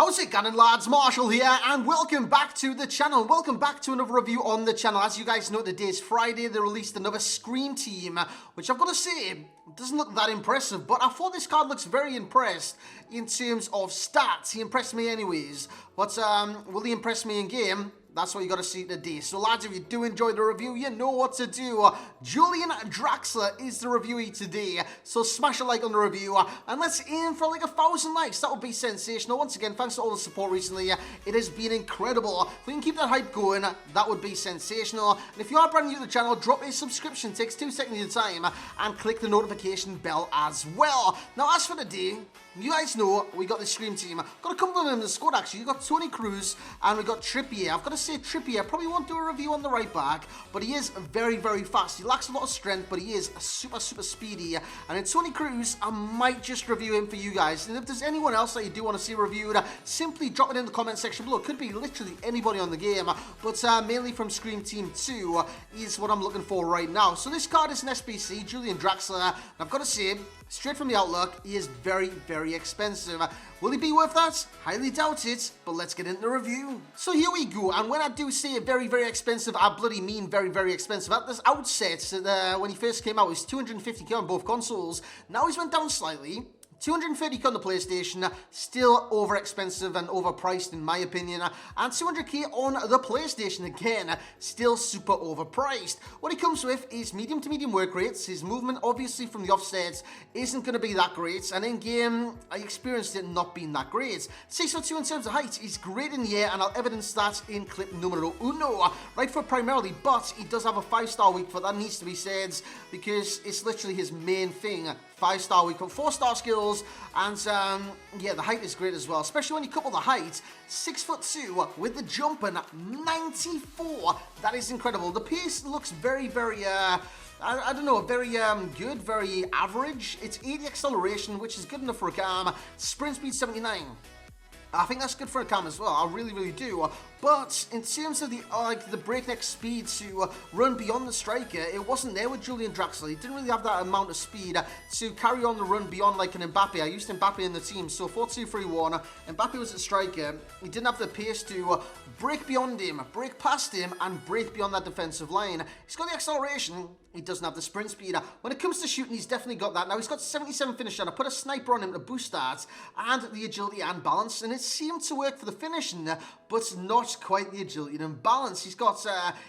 How's it going, lads? Marshall here, and welcome back to the channel. Welcome back to another review on the channel. As you guys know, today is Friday. They released another Scream team, which I've got to say, doesn't look that impressive, but I thought this card looks very impressed in terms of stats. He impressed me anyways. But will he impress me in game? That's what you got to see today. So lads, if you do enjoy the review, you know what to do. Julian Draxler is the reviewee today. So smash a like on the review. And let's aim for like 1,000 likes. That would be sensational. Once again, thanks for all the support recently. It has been incredible. If we can keep that hype going, that would be sensational. And if you are brand new to the channel, drop a subscription. It takes 2 seconds of your time. And click the notification bell as well. Now as for today, you guys know we got the Scream team. Got a couple of them in the squad actually. You got Tony Cruz and we got Trippier. I've got to say Trippier probably won't do a review on the right back, but he is very, very fast. He lacks a lot of strength, but he is super speedy. And in Tony Cruz, I might just review him for you guys. And if there's anyone else that you do want to see reviewed, simply drop it in the comment section below. It could be literally anybody on the game, but mainly from Scream Team 2 is what I'm looking for right now. So this card is an SBC, Julian Draxler. And I've got to say, straight from the outlook, he is very, very expensive. Will he be worth that? Highly doubt it, but let's get into the review. So here we go, and when I do say very, very expensive, I bloody mean very, very expensive. At this outset, when he first came out, he was 250k on both consoles. Now he's went down slightly. 230k on the PlayStation, still over expensive and overpriced in my opinion, and 200k on the PlayStation, again, still super overpriced. What he comes with is medium to medium work rates. His movement, obviously from the offset, isn't going to be that great, and in game, I experienced it not being that great. 6'2" in terms of height, he's great in the air, and I'll evidence that in clip numero uno. Right foot primarily, but he does have a 5-star weak foot, that needs to be said, because it's literally his main thing. 5-star weak foot, 4-star skills, and yeah, the height is great as well, especially when you couple the height, 6'2" with the jump and 94. That is incredible. The pace looks very, very, I don't know, very good, very average. It's 80 acceleration, which is good enough for a cam. Sprint speed 79. I think that's good for a cam as well. I really, really do. But in terms of the breakneck speed to run beyond the striker, it wasn't there with Julian Draxler. He didn't really have that amount of speed to carry on the run beyond like an Mbappe. I used Mbappe in the team, so 4-2-3-1. Mbappe was a striker. He didn't have the pace to break beyond him, break past him, and break beyond that defensive line. He's got the acceleration. He doesn't have the sprint speed. When it comes to shooting, he's definitely got that. Now, he's got 77 finish, and I put a sniper on him to boost that, and the agility and balance, and it seemed to work for the finishing, but not quite the agility and balance. He's got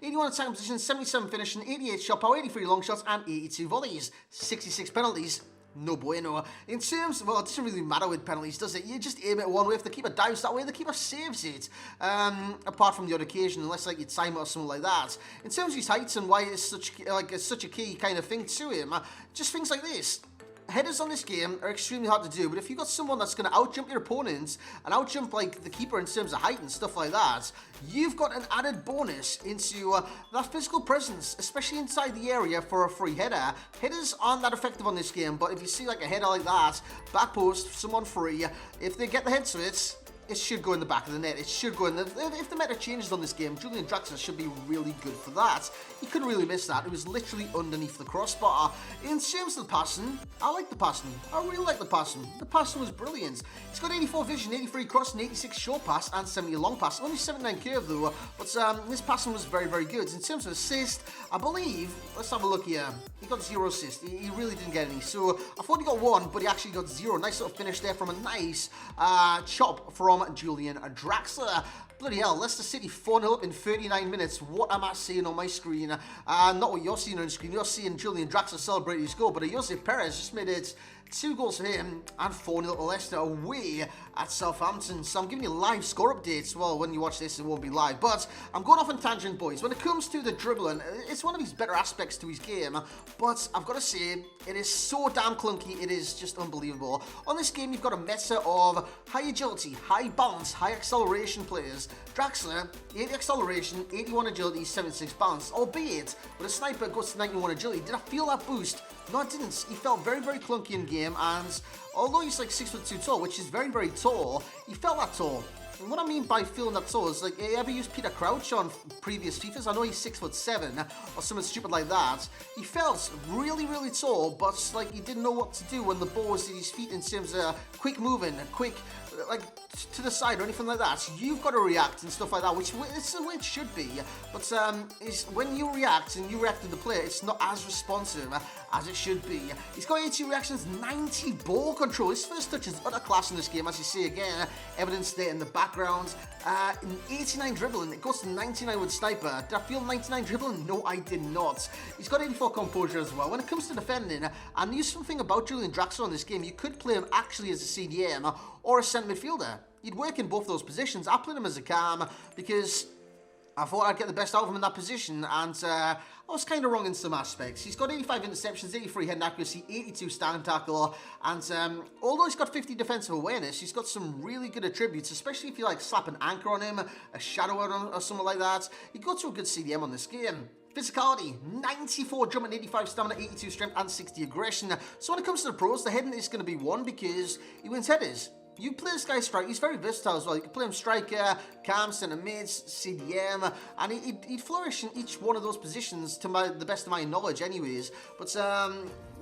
81 attack position, 77 finishing, 88 shot power, 83 long shots, and 82 volleys, 66 penalties. No bueno. In terms, well, it doesn't really matter with penalties, does it? You just aim it one way. If the keeper dives that way, the keeper saves it. Apart from the odd occasion, unless like you time it or something like that. In terms of his heights and why it's such a key kind of thing to him, just things like this. Headers on this game are extremely hard to do, but if you've got someone that's going to outjump your opponents and outjump like the keeper in terms of height and stuff like that, you've got an added bonus into that physical presence, especially inside the area for a free header. Headers aren't that effective on this game, but if you see like a header like that, back post, someone free, if they get the head to it should go in the back of the net. It should go in the... If the meta changes on this game, Julian Draxler should be really good for that. He couldn't really miss that. It was literally underneath the crossbar. In terms of the passing, I like the passing. I really like the passing. The passing was brilliant. He's got 84 vision, 83 cross, and 86 short pass, and 70 long pass. Only 79 curve though, but his passing was very, very good. In terms of assist, I believe... Let's have a look here. He got 0 assist. He really didn't get any. So, I thought he got 1, but he actually got 0. Nice little finish there from a nice chop from Julian Draxler. Bloody hell, Leicester City 4-0 up in 39 minutes. What am I seeing on my screen? Not what you're seeing on the screen. You're seeing Julian Draxler celebrate his goal, but Josep Perez just made it 2 goals for him and 4-0 to Leicester away at Southampton. So I'm giving you live score updates. Well, when you watch this, it won't be live. But I'm going off on tangent, boys. When it comes to the dribbling, it's one of his better aspects to his game. But I've got to say, it is so damn clunky. It is just unbelievable. On this game, you've got a meta of high agility, high balance, high acceleration players. Draxler, 80 acceleration, 81 agility, 76 balance. Albeit, with a sniper goes to 91 agility. Did I feel that boost? No, I didn't. He felt very, very clunky in game, and although he's like 6'2" tall, which is very, very tall, he felt that tall. And what I mean by feeling that tall is, like, you ever used Peter Crouch on previous FIFAs? I know he's 6'7", or something stupid like that. He felt really, really tall, but, like, he didn't know what to do when the ball was at his feet in terms of quick moving, quick like to the side or anything like that. You've got to react and stuff like that, which is the way it should be. But is when you react and you react to the player, it's not as responsive as it should be. He's got 82 reactions, 90 ball control. His first touch is utter class in this game, as you see again, evidence there in the background. 89 dribbling, it goes to 99 with sniper. Did I feel 99 dribbling? No, I did not. He's got 84 composure as well. When it comes to defending, and the useful thing about Julian Draxler in this game, you could play him actually as a CDM or a centre midfielder. He'd work in both those positions. I played him as a cam because I thought I'd get the best out of him in that position, and I was kind of wrong in some aspects. He's got 85 interceptions, 83 head accuracy, 82 stand tackle, and although he's got 50 defensive awareness, he's got some really good attributes, especially if you like slap an anchor on him, a shadow on him, or something like that. He'd go to a good CDM on this game. Physicality, 94 jump and 85 stamina, 82 strength and 60 aggression. So when it comes to the pros, the heading is going to be one because he wins headers. You play this guy strike, he's very versatile as well. You can play him striker, cam, centre mids, CDM, and he'd flourish in each one of those positions to the best of my knowledge anyways. But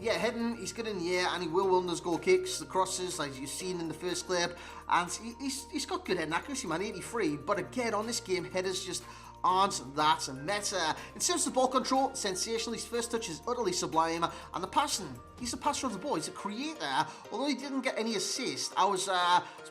yeah, heading, he's good in the air, and he will win those goal kicks, the crosses, like you've seen in the first clip. And he's got good heading accuracy, man, 83. But again, on this game, headers just aren't that meta. In terms of ball control, sensational. His first touch is utterly sublime, and the passing, he's a passer of the ball, he's a creator. Although he didn't get any assist, I was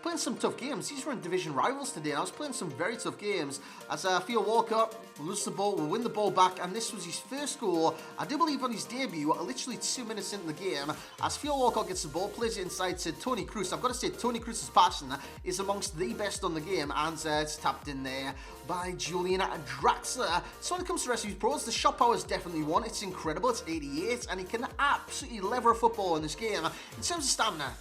playing some tough games. These were in division rivals today, and I was playing some very tough games. As Theo Walker loses the ball, will win the ball back, and this was his first goal, I do believe, on his debut, literally 2 minutes into the game. As Theo Walker gets the ball, plays it inside to Toni Kroos. I've got to say, Toni Kroos' passing is amongst the best on the game, and it's tapped in there by Julian Draxler. So when it comes to the rest of his pros, the shot power is definitely one. It's incredible. It's 88, and he can absolutely lever a football in this game. In terms of stamina,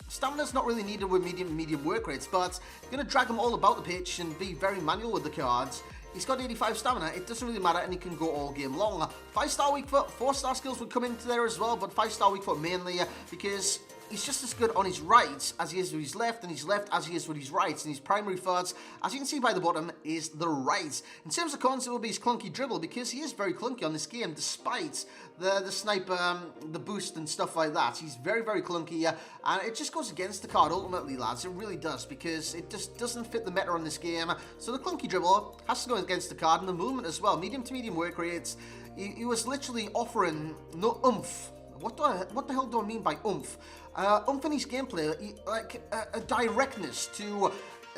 stamina's not really needed with medium work rates, but you're going to drag him all about the pitch and be very manual with the cards. He's got 85 stamina, it doesn't really matter, and he can go all game long. 5-star weak foot, 4-star skills would come into there as well, but 5-star weak foot mainly because he's just as good on his right as he is with his left, and his left as he is with his right, and his primary foot, as you can see by the bottom, is the right. In terms of cons, it will be his clunky dribble, because he is very clunky on this game, despite the sniper, the boost and stuff like that. He's very, very clunky, and it just goes against the card ultimately, lads. It really does, because it just doesn't fit the meta on this game. So the clunky dribble has to go against the card, and the movement as well. Medium to medium work rates. He was literally offering no oomph. What the hell do I mean by oomph? Oomph in his gameplay, like a directness to,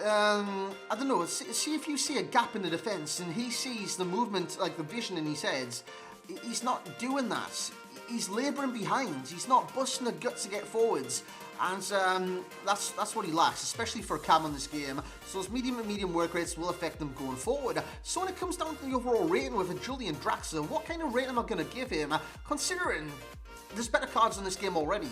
I don't know, see if you see a gap in the defense and he sees the movement, like the vision in his head, he's not doing that. He's labouring behind. He's not busting the guts to get forwards. And that's what he lacks, especially for a cam in this game. So those medium and medium work rates will affect them going forward. So when it comes down to the overall rating with a Julian Draxler, what kind of rating am I going to give him, considering there's better cards in this game already?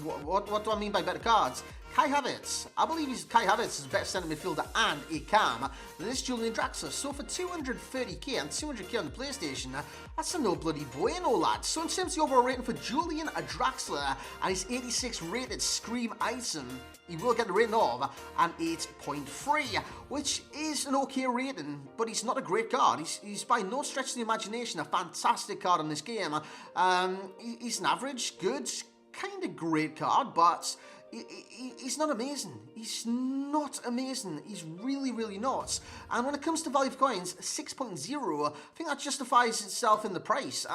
What do I mean by better cards? Kai Havertz. I believe Kai Havertz is a better centre midfielder and a cam than this Julian Draxler. So for 230k and 200k on the PlayStation, that's a no bloody bueno, lad. So in terms of the overall rating for Julian Draxler and his 86 rated Scream Ikson, he will get the rating of an 8.3, which is an okay rating, but he's not a great card. He's by no stretch of the imagination a fantastic card in this game. He's an average, good, kind of great card, but he's not amazing. He's not amazing. He's really, really not. And when it comes to value of coins, 6.0, I think that justifies itself in the price.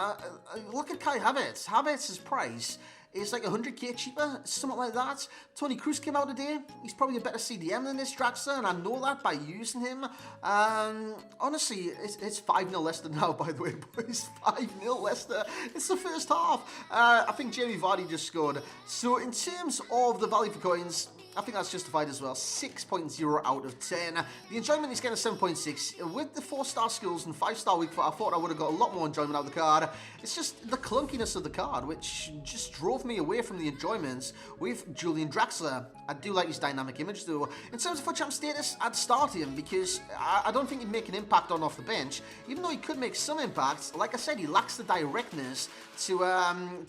Look at Kai Havertz. Havertz's price is like 100k cheaper, something like that. Toni Kroos came out today. He's probably a better CDM than this Draxler, and I know that by using him. Honestly, it's 5-0 Leicester now, by the way, boys. 5-0 Leicester. It's the first half. I think Jamie Vardy just scored. So in terms of the value for coins, I think that's justified as well. 6.0 out of 10. The enjoyment is getting a 7.6. With the 4-star skills and 5-star weak foot, I thought I would have got a lot more enjoyment out of the card. It's just the clunkiness of the card, which just drove me away from the enjoyments with Julian Draxler. I do like his dynamic image though. In terms of FUT champ status, I'd start him because I don't think he'd make an impact on off the bench. Even though he could make some impacts, like I said, he lacks the directness to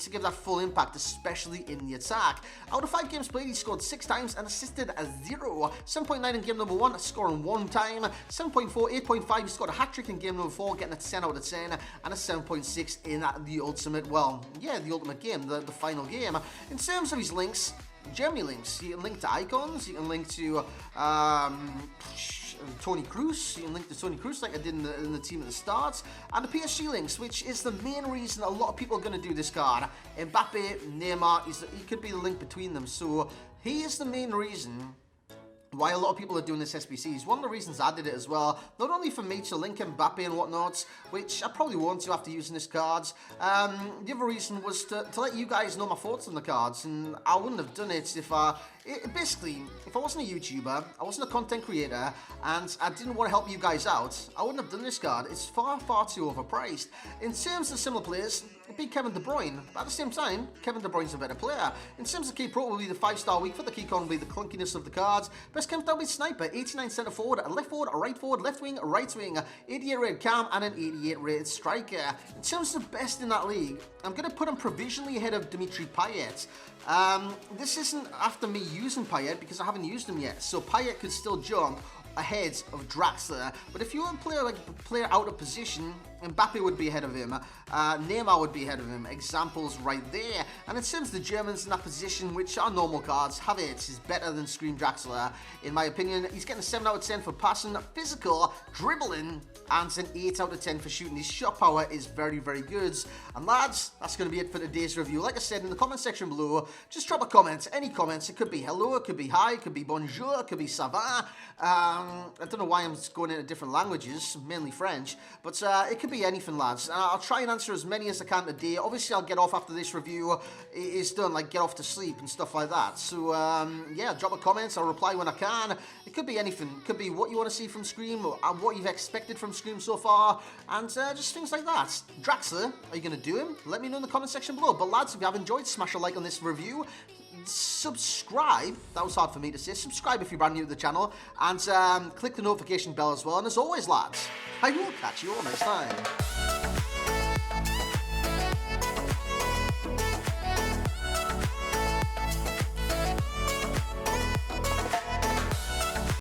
give that full impact, especially in the attack. Out of 5 games played, he scored 6 times and assisted a 0. 7.9 in game number 1, scoring 1 time. 7.4, 8.5, he scored a hat-trick in game number 4, getting a 10 out of 10, and a 7.6 in the ultimate, well, yeah, the ultimate game, the final game. In terms of his links, Germany links. You can link to icons, you can link to Tony Kroos, you can link to Tony Kroos like I did in the team at the start, and the PSG links, which is the main reason a lot of people are going to do this card. Mbappe, Neymar, he could be the link between them, so he is the main reason why a lot of people are doing this SBC. Is one of the reasons I did it as well. Not only for me to link Mbappe and whatnot, which I probably won't do after using this cards. The other reason was to let you guys know my thoughts on the cards, and I wouldn't have done it if basically, if I wasn't a YouTuber, I wasn't a content creator, and I didn't want to help you guys out, I wouldn't have done this card. It's far, far too overpriced. In terms of similar players, it'd be Kevin De Bruyne, but at the same time, Kevin De Bruyne's a better player. In terms of key pro, will be the 5-star week. For the key con will be the clunkiness of the cards. Best comes down with Sniper, 89 centre forward, a left forward, a right forward, left wing, a right wing, 88 rated Cam, and an 88 rated striker. In terms of the best in that league, I'm going to put him provisionally ahead of Dimitri Payet. This isn't after me using Payet because I haven't used him yet, so Payet could still jump ahead of Draxler. But if you want a player out of position, Mbappe would be ahead of him, Neymar would be ahead of him, examples right there. And it seems the Germans in that position, which are normal cards, Havertz is better than Scream Draxler. In my opinion, he's getting a 7 out of 10 for passing, physical, dribbling, and an 8 out of 10 for shooting. His shot power is very, very good. And lads, that's going to be it for today's review. Like I said, in the comment section below, just drop a comment, any comments. It could be hello, it could be hi, it could be bonjour, it could be ça va. I don't know why I'm going into different languages, mainly French, but it could be anything, lads. I'll try and answer as many as I can today. Obviously, I'll get off after this review is done, like get off to sleep and stuff like that. So, yeah, drop a comment. I'll reply when I can. It could be anything. It could be what you want to see from Scream, or what you've expected from Scream so far, and just things like that. Draxler, are you going to do him? Let me know in the comment section below. But, lads, if you have enjoyed, smash a like on this review. Subscribe, that was hard for me to say, subscribe if you're brand new to the channel, and click the notification bell as well. And as always, lads, I will catch you all next time.